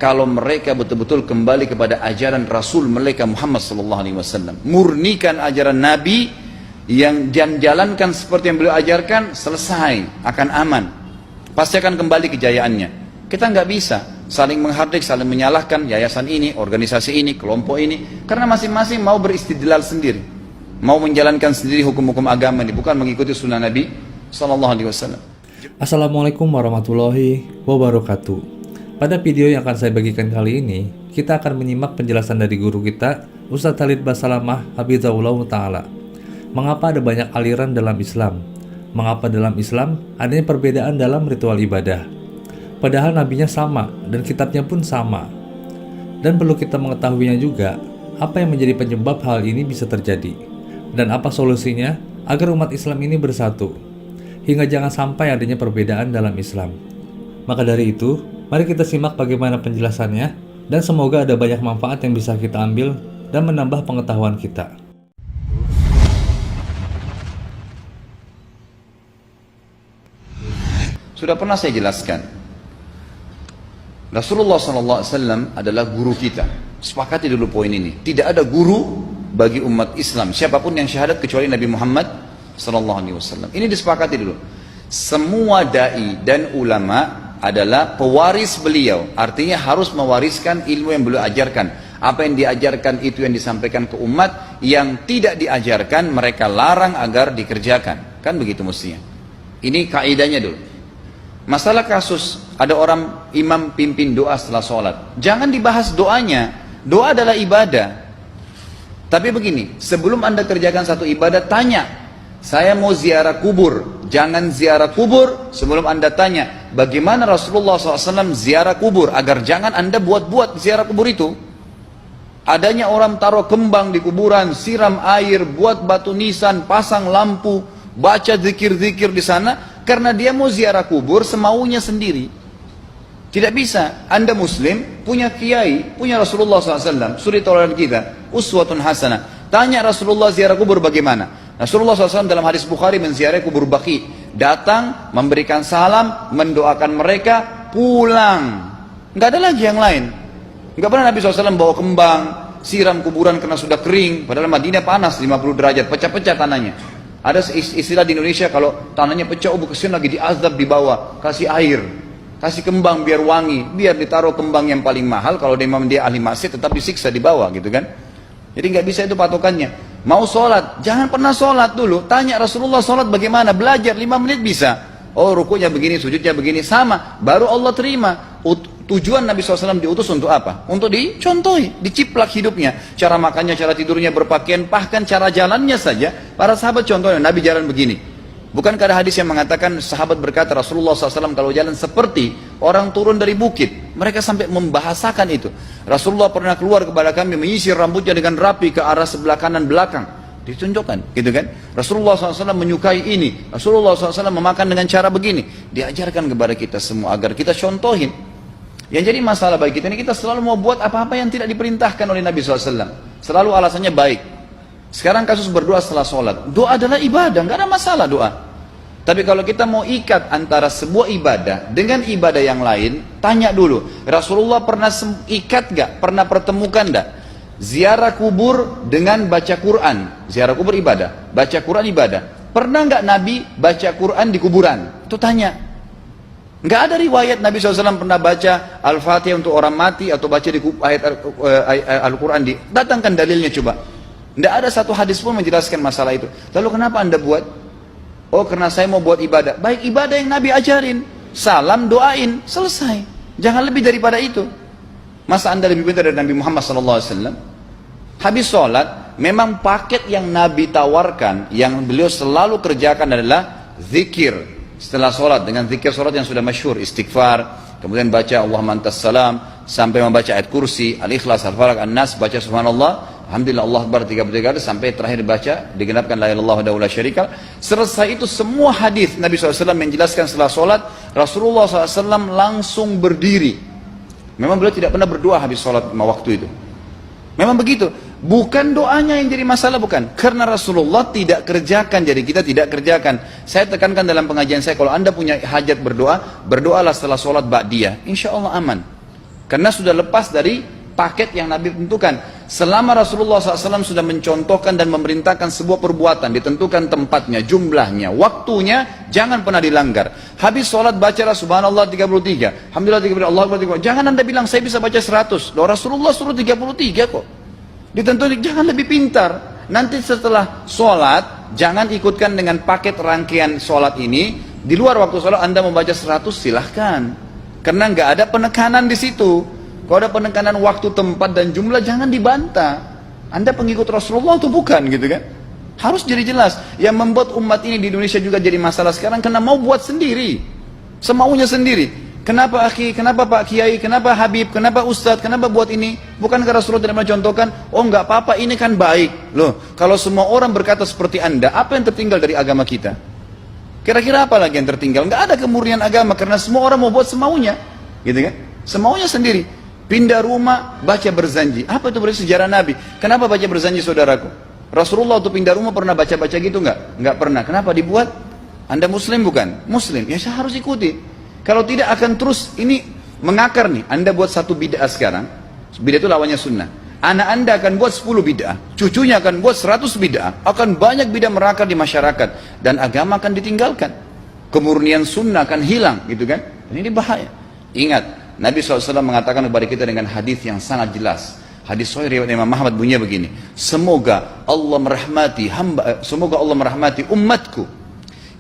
kalau mereka betul-betul kembali kepada ajaran Rasul mereka Muhammad SAW. Murnikan ajaran Nabi yang jalankan seperti yang beliau ajarkan, selesai, akan aman. Pasti akan kembali kejayaannya. Kita nggak bisa saling menghardik, saling menyalahkan yayasan ini, organisasi ini, kelompok ini, karena masing-masing mau beristidlal sendiri, mau menjalankan sendiri hukum-hukum agama ini, bukan mengikuti sunnah Nabi SAW. Assalamualaikum warahmatullahi wabarakatuh. Pada video yang akan saya bagikan kali ini, kita akan menyimak penjelasan dari guru kita, Ustadz Khalid Basalamah Hafizahullah Ta'ala. Mengapa ada banyak aliran dalam Islam? Mengapa dalam Islam adanya perbedaan dalam ritual ibadah? Padahal nabinya sama dan kitabnya pun sama. Dan perlu kita mengetahuinya juga, apa yang menjadi penyebab hal ini bisa terjadi? Dan apa solusinya agar umat Islam ini bersatu? Hingga jangan sampai adanya perbedaan dalam Islam. Maka dari itu, mari kita simak bagaimana penjelasannya, dan semoga ada banyak manfaat yang bisa kita ambil dan menambah pengetahuan kita. Sudah pernah saya jelaskan, Rasulullah SAW adalah guru kita. Sepakati dulu poin ini. Tidak ada guru bagi umat Islam, siapapun yang syahadat kecuali Nabi Muhammad SAW. Ini disepakati dulu. Semua da'i dan ulama adalah pewaris beliau, artinya harus mewariskan ilmu yang beliau ajarkan. Apa yang diajarkan itu yang disampaikan ke umat, yang tidak diajarkan mereka larang agar dikerjakan. Kan begitu mestinya. Ini kaidahnya dulu. Masalah kasus ada orang imam pimpin doa setelah sholat, jangan dibahas doanya. Doa adalah ibadah. Tapi begini, sebelum anda kerjakan satu ibadah, tanya, saya mau ziarah kubur. Jangan ziarah kubur sebelum anda tanya bagaimana Rasulullah SAW ziarah kubur, agar jangan anda buat-buat ziarah kubur itu. Adanya orang taruh kembang di kuburan, siram air, buat batu nisan, pasang lampu, baca zikir-zikir di sana, karena dia mau ziarah kubur semaunya sendiri. Tidak bisa. Anda muslim, punya kiai, punya Rasulullah SAW, suri tauladan kita, uswatun hasanah. Tanya Rasulullah ziarah kubur bagaimana? Rasulullah SAW dalam hadis Bukhari menziarahi kubur Baqi, datang, memberikan salam, mendoakan mereka, pulang. Nggak ada lagi yang lain. Nggak pernah Nabi SAW bawa kembang, siram kuburan karena sudah kering, padahal Madinah panas 50 derajat, pecah-pecah tanahnya. Ada istilah di Indonesia, kalau tanahnya pecah, kesian lagi diazab di bawah, kasih air, kasih kembang biar wangi, biar ditaruh kembang yang paling mahal. Kalau dia ahli maksiat tetap disiksa di bawah, gitu kan. Jadi nggak bisa itu patokannya. Mau sholat, jangan pernah sholat dulu, tanya Rasulullah sholat bagaimana, belajar 5 menit bisa. Oh rukunya begini, sujudnya begini, sama, baru Allah terima. Tujuan Nabi SAW diutus untuk apa? Untuk dicontohi, diciplak hidupnya, cara makannya, cara tidurnya, berpakaian, bahkan cara jalannya saja. Para sahabat contohnya, Nabi jalan begini. Bukankah ada hadis yang mengatakan, sahabat berkata Rasulullah SAW kalau jalan seperti orang turun dari bukit. Mereka sampai membahasakan itu. Rasulullah pernah keluar kepada kami, menyisir rambutnya dengan rapi ke arah sebelah kanan belakang. Ditunjukkan, gitu kan? Rasulullah SAW menyukai ini. Rasulullah SAW memakan dengan cara begini. Diajarkan kepada kita semua agar kita contohin. Yang jadi masalah bagi kita ini, kita selalu mau buat apa-apa yang tidak diperintahkan oleh Nabi SAW. Selalu alasannya baik. Sekarang kasus berdoa setelah sholat. Doa adalah ibadah, nggak ada masalah doa. Tapi kalau kita mau ikat antara sebuah ibadah dengan ibadah yang lain, tanya dulu, Rasulullah pernah ikat nggak? Pernah pertemukan nggak? Ziarah kubur dengan baca Quran. Ziarah kubur ibadah, baca Quran ibadah. Pernah nggak Nabi baca Quran di kuburan? Itu tanya. Nggak ada riwayat Nabi SAW pernah baca Al-Fatihah untuk orang mati atau baca di ayat Al-Quran. Datangkan dalilnya coba. Tidak ada satu hadis pun menjelaskan masalah itu. Lalu kenapa anda buat? Oh karena saya mau buat ibadah. Baik, ibadah yang Nabi ajarin. Salam, doain, selesai. Jangan lebih daripada itu. Masa anda lebih pintar dari Nabi Muhammad SAW? Habis sholat, memang paket yang Nabi tawarkan, yang beliau selalu kerjakan adalah zikir. Setelah sholat, dengan zikir sholat yang sudah masyhur, istighfar, kemudian baca Allahumma antas salam, sampai membaca ayat kursi, al-ikhlas, al-falaq, an-nas, baca subhanallah, alhamdulillah, Allah akbar 33 kali, sampai terakhir baca digenapkan la ilaha illallah wahdahu la syarika. Selesai itu semua hadis Nabi SAW menjelaskan setelah sholat, Rasulullah SAW langsung berdiri. Memang beliau tidak pernah berdoa habis sholat waktu itu. Memang begitu. Bukan doanya yang jadi masalah, bukan. Karena Rasulullah tidak kerjakan, jadi kita tidak kerjakan. Saya tekankan dalam pengajian saya, kalau anda punya hajat berdoa, berdoalah setelah sholat ba'diyah. Insya Allah aman. Karena sudah lepas dari paket yang Nabi tentukan. Selama Rasulullah SAW sudah mencontohkan dan memerintahkan sebuah perbuatan, ditentukan tempatnya, jumlahnya, waktunya, jangan pernah dilanggar. Habis sholat bacalah subhanallah 33, alhamdulillah 33, Allah Akbar 33. Jangan anda bilang saya bisa baca 100. Loh, Rasulullah suruh 33 kok. Ditentukan, jangan lebih pintar. Nanti setelah sholat, jangan ikutkan dengan paket rangkaian sholat ini. Di luar waktu sholat anda membaca 100, silahkan. Karena nggak ada penekanan di situ. Kalau ada penekanan waktu, tempat, dan jumlah, jangan dibantah. Anda pengikut Rasulullah atau bukan gitu kan? Harus jadi jelas. Yang membuat umat ini di Indonesia juga jadi masalah sekarang karena mau buat sendiri. Semaunya sendiri. Kenapa akhi, kenapa Pak Kiai, kenapa Habib, kenapa Ustadz, kenapa buat ini? Bukankah Rasulullah tidak mencontohkan? Oh nggak apa-apa, ini kan baik. Loh, kalau semua orang berkata seperti Anda, apa yang tertinggal dari agama kita? Kira-kira apa lagi yang tertinggal? Nggak ada kemurnian agama karena semua orang mau buat semaunya. Gitu kan? Semaunya sendiri. Pindah rumah, baca berzanji. Apa itu berarti sejarah Nabi? Kenapa baca berzanji, saudaraku? Rasulullah waktu pindah rumah pernah baca-baca gitu nggak? Nggak pernah. Kenapa dibuat? Anda muslim bukan? Muslim. Ya saya harus ikuti. Kalau tidak akan terus ini mengakar nih. Anda buat satu bid'ah sekarang. Bid'ah itu lawannya sunnah. Anak Anda akan buat 10 bid'ah. Cucunya akan buat 100 bid'ah. Akan banyak bid'ah merakar di masyarakat. Dan agama akan ditinggalkan. Kemurnian sunnah akan hilang gitu kan? Dan ini bahaya. Ingat. Nabi SAW mengatakan kepada kita dengan hadis yang sangat jelas. Hadis sahih riwayat Imam Ahmad bunyinya begini. Semoga Allah merahmati umatku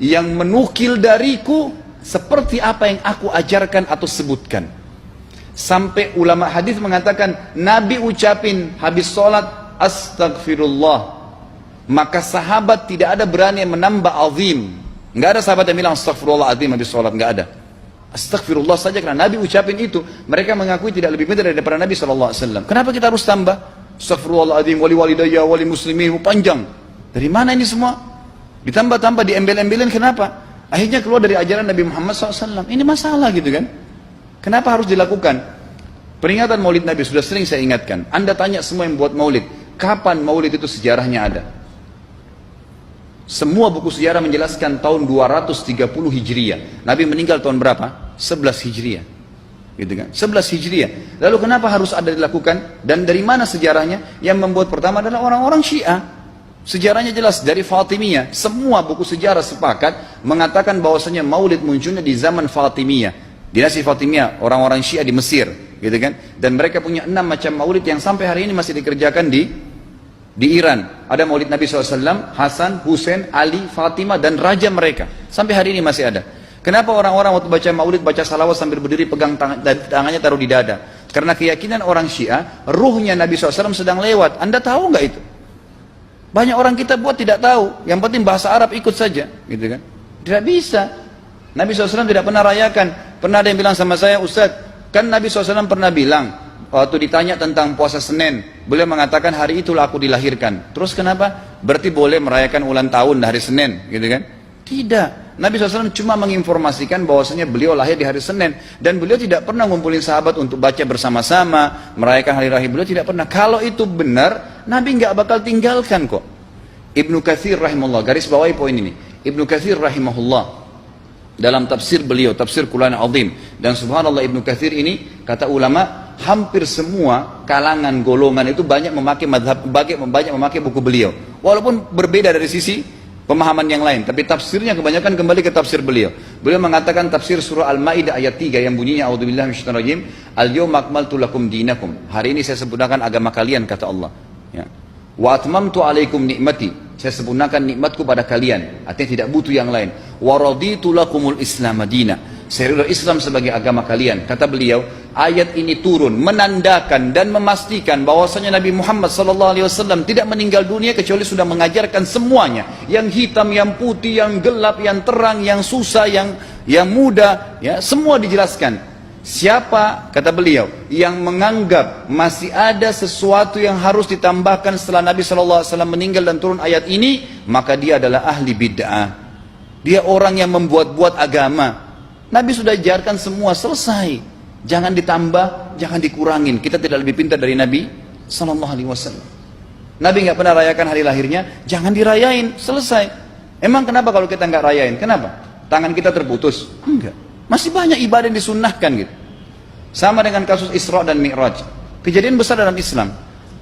yang menukil dariku seperti apa yang aku ajarkan atau sebutkan. Sampai ulama hadis mengatakan Nabi ucapin habis sholat astagfirullah, maka sahabat tidak ada berani yang menambah azim. Nggak ada sahabat yang bilang astagfirullah azim habis sholat, nggak ada. Astagfirullah saja karena Nabi ucapin itu. Mereka mengakui tidak lebih pintar daripada Nabi SAW. Kenapa kita harus tambah? Astagfirullahaladzim, wali walidayya, wali muslimin, panjang. Dari mana ini semua? Ditambah-tambah, diembel-embelin, kenapa? Akhirnya keluar dari ajaran Nabi Muhammad SAW. Ini masalah gitu kan? Kenapa harus dilakukan? Peringatan maulid Nabi sudah sering saya ingatkan. Anda tanya semua yang buat maulid, kapan maulid itu sejarahnya ada? Semua buku sejarah menjelaskan tahun 230 Hijriah. Nabi meninggal tahun berapa? 11 Hijriah. Gitu kan? 11 Hijriah. Lalu kenapa harus ada dilakukan? Dan dari mana sejarahnya? Yang membuat pertama adalah orang-orang Syiah. Sejarahnya jelas dari Fatimiyah. Semua buku sejarah sepakat mengatakan bahwasanya maulid munculnya di zaman Fatimiyah. Dinasti Fatimiyah, orang-orang Syiah di Mesir, gitu kan? Dan mereka punya 6 macam maulid yang sampai hari ini masih dikerjakan di Iran. Ada maulid Nabi SAW, Hasan, Husain, Ali, Fatimah, dan raja mereka. Sampai hari ini masih ada. Kenapa orang-orang waktu baca maulid, baca salawat sambil berdiri pegang tangannya taruh di dada? Karena keyakinan orang Syiah, ruhnya Nabi SAW sedang lewat. Anda tahu nggak itu? Banyak orang kita buat tidak tahu. Yang penting bahasa Arab ikut saja, gitu kan? Tidak bisa. Nabi SAW tidak pernah rayakan. Pernah ada yang bilang sama saya, Ustadz, kan Nabi SAW pernah bilang, waktu ditanya tentang puasa Senin, beliau mengatakan hari itulah aku dilahirkan. Terus kenapa? Berarti boleh merayakan ulang tahun hari Senin, gitu kan? Tidak. Nabi SAW cuma menginformasikan bahwasanya beliau lahir di hari Senin. Dan beliau tidak pernah ngumpulin sahabat untuk baca bersama-sama, merayakan hari raya. Beliau tidak pernah. Kalau itu benar, Nabi nggak bakal tinggalkan kok. Ibnu Katsir rahimahullah, garis bawahi poin ini. Ibnu Katsir rahimahullah, dalam tafsir beliau, tafsir Quran Azim. Dan subhanallah Ibnu Katsir ini, kata ulama, hampir semua kalangan golongan itu banyak memakai madhab, banyak memakai buku beliau. Walaupun berbeda dari sisi pemahaman yang lain, tapi tafsirnya kebanyakan kembali ke tafsir beliau. Beliau mengatakan tafsir surah Al-Maidah ayat 3 yang bunyinya a'udzubillahi minasyaitonir rajim, al-yawma akmaltu lakum dinakum. Hari ini saya sempurnakan agama kalian, kata Allah. Ya. Wa atmamtu alaikum nikmati. Saya sempurnakan nikmatku pada kalian. Artinya tidak butuh yang lain. Wa raditu lakumul Islam madina. Saya ridha Islam sebagai agama kalian. Kata beliau, ayat ini turun menandakan dan memastikan bahwasanya Nabi Muhammad SAW tidak meninggal dunia kecuali sudah mengajarkan semuanya. Yang hitam, yang putih, yang gelap, yang terang, yang susah, yang muda, ya, semua dijelaskan. Siapa, kata beliau, yang menganggap masih ada sesuatu yang harus ditambahkan setelah Nabi SAW meninggal dan turun ayat ini, maka dia adalah ahli bid'ah. Dia orang yang membuat-buat agama. Nabi sudah ajarkan semua, selesai. Jangan ditambah, jangan dikurangin. Kita tidak lebih pintar dari Nabi SAW. Nabi nggak pernah rayakan hari lahirnya, jangan dirayain, selesai. Emang kenapa kalau kita nggak rayain? Kenapa? Tangan kita terputus? Enggak. Masih banyak ibadah yang disunnahkan gitu. Sama dengan kasus Isra dan Mi'raj. Kejadian besar dalam Islam.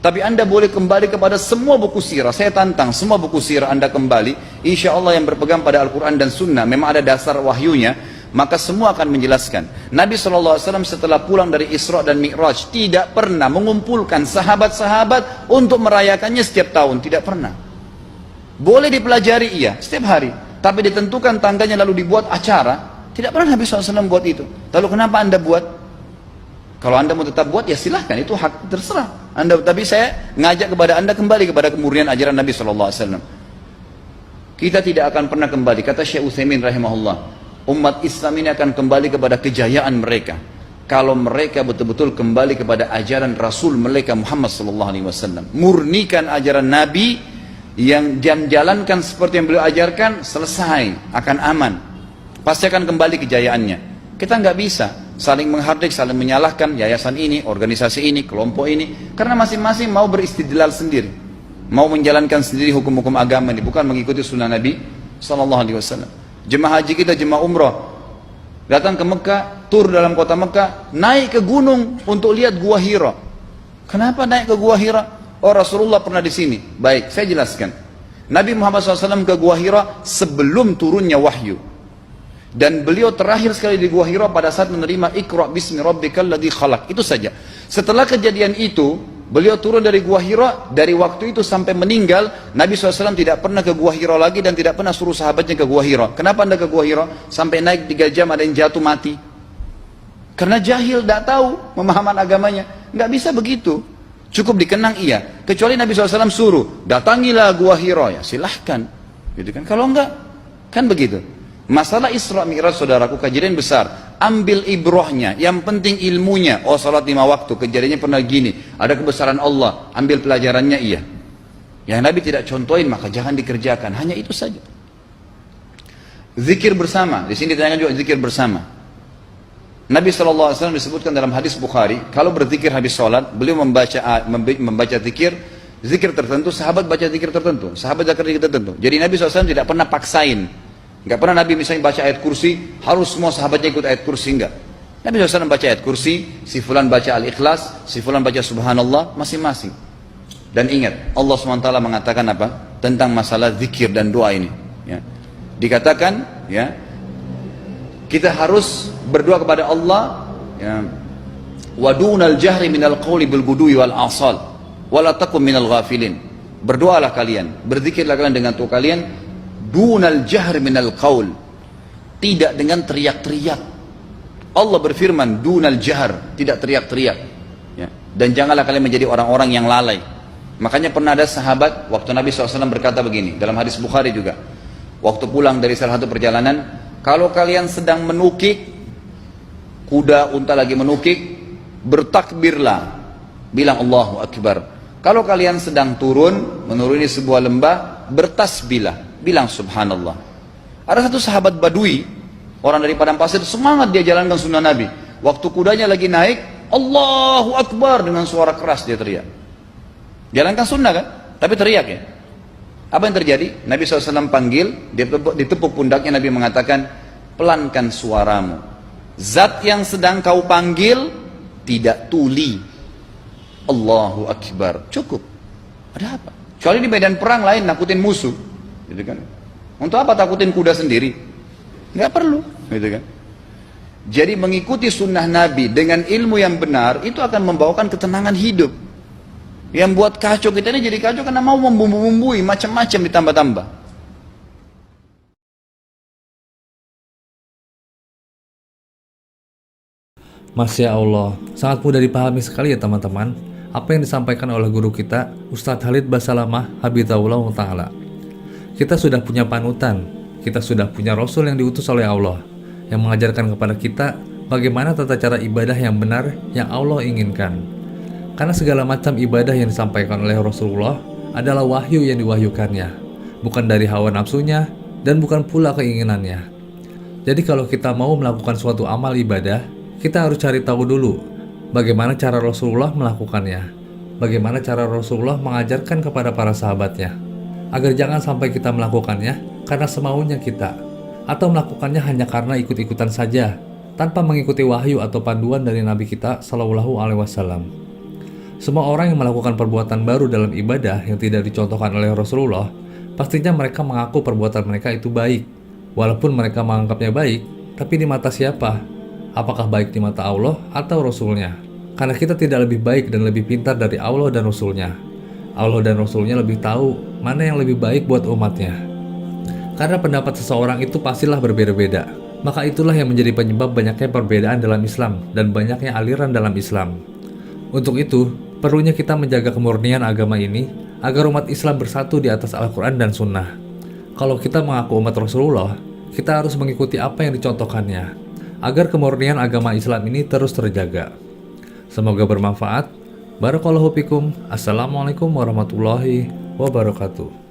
Tapi Anda boleh kembali kepada semua buku sirah. Saya tantang semua buku sirah Anda kembali. Insya Allah yang berpegang pada Al-Quran dan Sunnah, memang ada dasar wahyunya, maka semua akan menjelaskan. Nabi SAW setelah pulang dari Isra dan Mi'raj tidak pernah mengumpulkan sahabat-sahabat untuk merayakannya setiap tahun. Tidak pernah. Boleh dipelajari iya, setiap hari. Tapi ditentukan tanggalnya lalu dibuat acara. Tidak pernah Nabi SAW buat itu. Lalu kenapa Anda buat? Kalau Anda mau tetap buat, ya silahkan, itu hak terserah Anda. Tapi saya ngajak kepada Anda kembali kepada kemurnian ajaran Nabi SAW. Kita tidak akan pernah kembali, kata Syekh Utsaimin rahimahullah, umat Islam ini akan kembali kepada kejayaan mereka kalau mereka betul-betul kembali kepada ajaran Rasul mereka Muhammad SAW. Murnikan ajaran Nabi, yang jalankan seperti yang beliau ajarkan, selesai, akan aman, pasti akan kembali kejayaannya. Kita nggak bisa saling menghardik, saling menyalahkan yayasan ini, organisasi ini, kelompok ini, karena masing-masing mau beristidlal sendiri, mau menjalankan sendiri hukum-hukum agama ini, bukan mengikuti sunnah Nabi SAW. Jemaah haji kita, jemaah umrah, datang ke Mekah, tur dalam kota Mekah, naik ke gunung untuk lihat Gua Hira. Kenapa naik ke Gua Hira? Oh, Rasulullah pernah di sini. Baik, saya jelaskan. Nabi Muhammad SAW ke Gua Hira sebelum turunnya wahyu. Dan beliau terakhir sekali di Gua Hira pada saat menerima Iqra bismi rabbikal ladzi khalaq. Itu saja. Setelah kejadian itu, beliau turun dari Gua Hira. Dari waktu itu sampai meninggal, Nabi SAW tidak pernah ke Gua Hira lagi dan tidak pernah suruh sahabatnya ke Gua Hira. Kenapa Anda ke Gua Hira? Sampai naik 3 jam ada yang jatuh mati. Karena jahil, tidak tahu pemahaman agamanya. Nggak bisa begitu. Cukup dikenang iya. Kecuali Nabi SAW suruh, datangilah Gua Hira. Ya silahkan. Gitu kan? Kalau enggak, kan begitu. Masalah Isra Mi'raj, saudaraku, kejadian besar. Ambil ibrahnya, yang penting ilmunya. Oh, salat 5 waktu, kejadiannya pernah gini. Ada kebesaran Allah, ambil pelajarannya iya. Yang Nabi tidak contohin, maka jangan dikerjakan. Hanya itu saja. Zikir bersama, di sini ditanyakan juga zikir bersama. Nabi SAW disebutkan dalam hadis Bukhari, kalau berzikir habis sholat, beliau membaca zikir tertentu, sahabat baca zikir tertentu, sahabat baca zikir tertentu. Jadi Nabi SAW tidak pernah paksain. Enggak pernah Nabi misalnya baca ayat kursi, harus semua sahabatnya ikut ayat kursi, enggak. Nabi SAW baca ayat kursi, si fulan baca al-ikhlas, si fulan baca subhanallah, masing-masing. Dan ingat, Allah SWT mengatakan apa? Tentang masalah zikir dan doa ini. Ya. Dikatakan, ya, kita harus berdoa kepada Allah, ya, wadunal jahri minal qawli bil gudui wal asal, wala takum minal ghafilin. Berdoalah kalian, berzikirlah kalian dengan doa kalian, dunal jahr minal qaul, tidak dengan teriak-teriak. Allah berfirman dunal jahr, tidak teriak-teriak, ya. Dan janganlah kalian menjadi orang-orang yang lalai. Makanya pernah ada sahabat, waktu Nabi SAW berkata begini, dalam hadis Bukhari juga, waktu pulang dari salah satu perjalanan, kalau kalian sedang menukik, kuda unta lagi menukik, bertakbirlah, bilang Allahu Akbar. Kalau kalian sedang menuruni sebuah lembah, bertasbihlah, bilang subhanallah. Ada satu sahabat badui, orang dari padang pasir, semangat dia jalankan sunnah Nabi. Waktu kudanya lagi naik, Allahu Akbar, dengan suara keras dia teriak. Jalankan sunnah kan? Tapi teriak ya. Apa yang terjadi? Nabi SAW panggil, ditepuk pundaknya, Nabi mengatakan, pelankan suaramu. Zat yang sedang kau panggil tidak tuli. Allahu Akbar. Cukup. Ada apa? Kecuali di medan perang lain nakutin musuh. Gitu kan? Untuk apa takutin kuda sendiri? Nggak perlu, gitu kan? Jadi mengikuti sunnah Nabi dengan ilmu yang benar itu akan membawakan ketenangan hidup. Yang buat kacau kita ini jadi kacau karena mau membumbu-bumbui macam-macam ditambah-tambah. Masya Allah, sangat mudah dipahami sekali ya teman-teman apa yang disampaikan oleh guru kita Ustadz Khalid Basalamah Hafizahullah Ta'ala. Kita sudah punya panutan, kita sudah punya Rasul yang diutus oleh Allah yang mengajarkan kepada kita bagaimana tata cara ibadah yang benar yang Allah inginkan. Karena segala macam ibadah yang disampaikan oleh Rasulullah adalah wahyu yang diwahyukannya, bukan dari hawa nafsunya dan bukan pula keinginannya. Jadi kalau kita mau melakukan suatu amal ibadah, kita harus cari tahu dulu bagaimana cara Rasulullah melakukannya, bagaimana cara Rasulullah mengajarkan kepada para sahabatnya, agar jangan sampai kita melakukannya karena semaunya kita, atau melakukannya hanya karena ikut-ikutan saja, tanpa mengikuti wahyu atau panduan dari Nabi kita Shallallahu Alaihi Wasallam. Semua orang yang melakukan perbuatan baru dalam ibadah yang tidak dicontohkan oleh Rasulullah, pastinya mereka mengaku perbuatan mereka itu baik. Walaupun mereka menganggapnya baik, tapi di mata siapa? Apakah baik di mata Allah atau Rasulnya? Karena kita tidak lebih baik dan lebih pintar dari Allah dan Rasulnya. Allah dan Rasulnya lebih tahu mana yang lebih baik buat umatnya. Karena pendapat seseorang itu pastilah berbeda-beda. Maka itulah yang menjadi penyebab banyaknya perbedaan dalam Islam dan banyaknya aliran dalam Islam. Untuk itu, perlunya kita menjaga kemurnian agama ini agar umat Islam bersatu di atas Al-Quran dan Sunnah. Kalau kita mengaku umat Rasulullah, kita harus mengikuti apa yang dicontohkannya, agar kemurnian agama Islam ini terus terjaga. Semoga bermanfaat. Barakallahu fikum. Assalamualaikum warahmatullahi wabarakatuh.